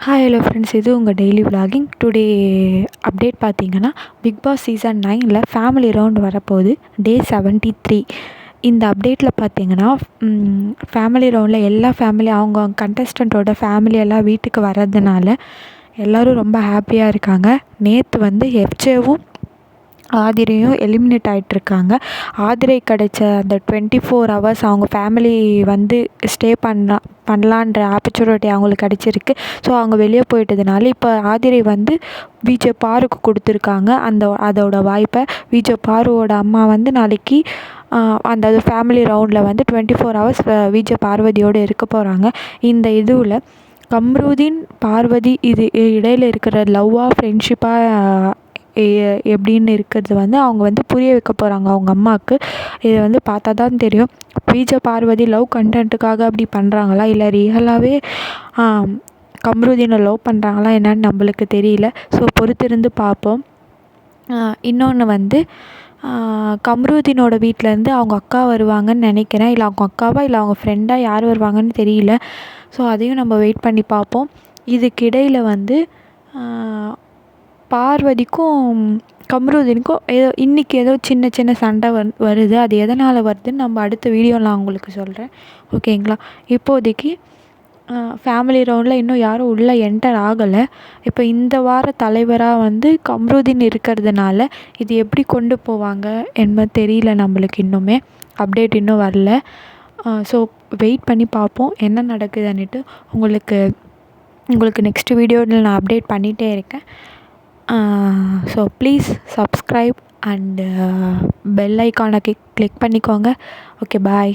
Hi hello friends, இது உங்கள் daily vlogging. Today update பார்த்தீங்கன்னா, பிக் பாஸ் சீசன் 9ல் ஃபேமிலி ரவுண்ட் வரப்போகுது. டே 73. இந்த அப்டேட்டில் பார்த்தீங்கன்னா, ஃபேமிலி ரவுண்டில் எல்லா ஃபேமிலி அவங்க கண்டஸ்டண்ட்டோட ஃபேமிலி எல்லாம் வீட்டுக்கு வர்றதுனால எல்லோரும் ரொம்ப ஹாப்பியாக இருக்காங்க. நேற்று வந்து எஃப்ஜேவும் ஆதிரையும் எலிமினேட் ஆகிட்ருக்காங்க. ஆதிரை கிடைச்ச அந்த 24 ஹவர்ஸ் அவங்க ஃபேமிலி வந்து ஸ்டே பண்ணலான்ற ஆப்பர்ச்சுனிட்டி அவங்களுக்கு கிடச்சிருக்கு. ஸோ அவங்க வெளியே போயிட்டதுனால இப்போ ஆதிரை வந்து விஜே பாருக்கு கொடுத்துருக்காங்க அதோட வாய்ப்பை. விஜே பாருவோட அம்மா வந்து நாளைக்கு அந்த ஃபேமிலி ரவுண்டில் வந்து 24 ஹவர்ஸ் விஜே பார்வதியோடு இருக்க போகிறாங்க. இந்த இதுவில் கம்ருதீன் பார்வதி இது இடையில் இருக்கிற லவ்வாக ஃப்ரெண்ட்ஷிப்பாக எப்படின்னு இருக்கிறது வந்து அவங்க வந்து புரிய வைக்க போகிறாங்க அவங்க அம்மாவுக்கு. இதை வந்து பார்த்தா தான் தெரியும், விஜே பார்வதி லவ் கண்டென்ட்டுக்காக அப்படி பண்ணுறாங்களா இல்லை ரியலாகவே கம்ருதீனை லவ் பண்ணுறாங்களா என்னன்னு நம்மளுக்கு தெரியல. ஸோ பொறுத்திருந்து பார்ப்போம். இன்னொன்று வந்து கம்ருதீனோட வீட்டிலேருந்து அவங்க அக்கா வருவாங்கன்னு நினைக்கிறேன். இல்லை அவங்க அக்காவா இல்லை அவங்க ஃப்ரெண்டாக யார் வருவாங்கன்னு தெரியல. ஸோ அதையும் நம்ம வெயிட் பண்ணி பார்ப்போம். இதுக்கிடையில் வந்து பார்வதிக்கும் கம்ருதீனுக்கும் இன்றைக்கி ஏதோ சின்ன சின்ன சண்டை வருது. அது எதனால் வருதுன்னு நம்ம அடுத்த வீடியோவில் நான் உங்களுக்கு சொல்கிறேன், ஓகேங்களா? இப்போதைக்கு ஃபேமிலி ரவுண்டில் இன்னும் யாரும் உள்ளே என்டர் ஆகலை. இப்போ இந்த வார தலைவராக வந்து கம்ருதீன் இருக்கிறதுனால இது எப்படி கொண்டு போவாங்க என்பது தெரியல. நம்மளுக்கு இன்னுமே அப்டேட் இன்னும் வரல. ஸோ வெயிட் பண்ணி பார்ப்போம் என்ன நடக்குதுன்னுட்டு. உங்களுக்கு நெக்ஸ்ட் வீடியோவில் நான் அப்டேட் பண்ணிகிட்டே இருக்கேன். So please subscribe and bell ஐக்கானை கிளிக் பண்ணிக்கோங்க. ஓகே, பாய்.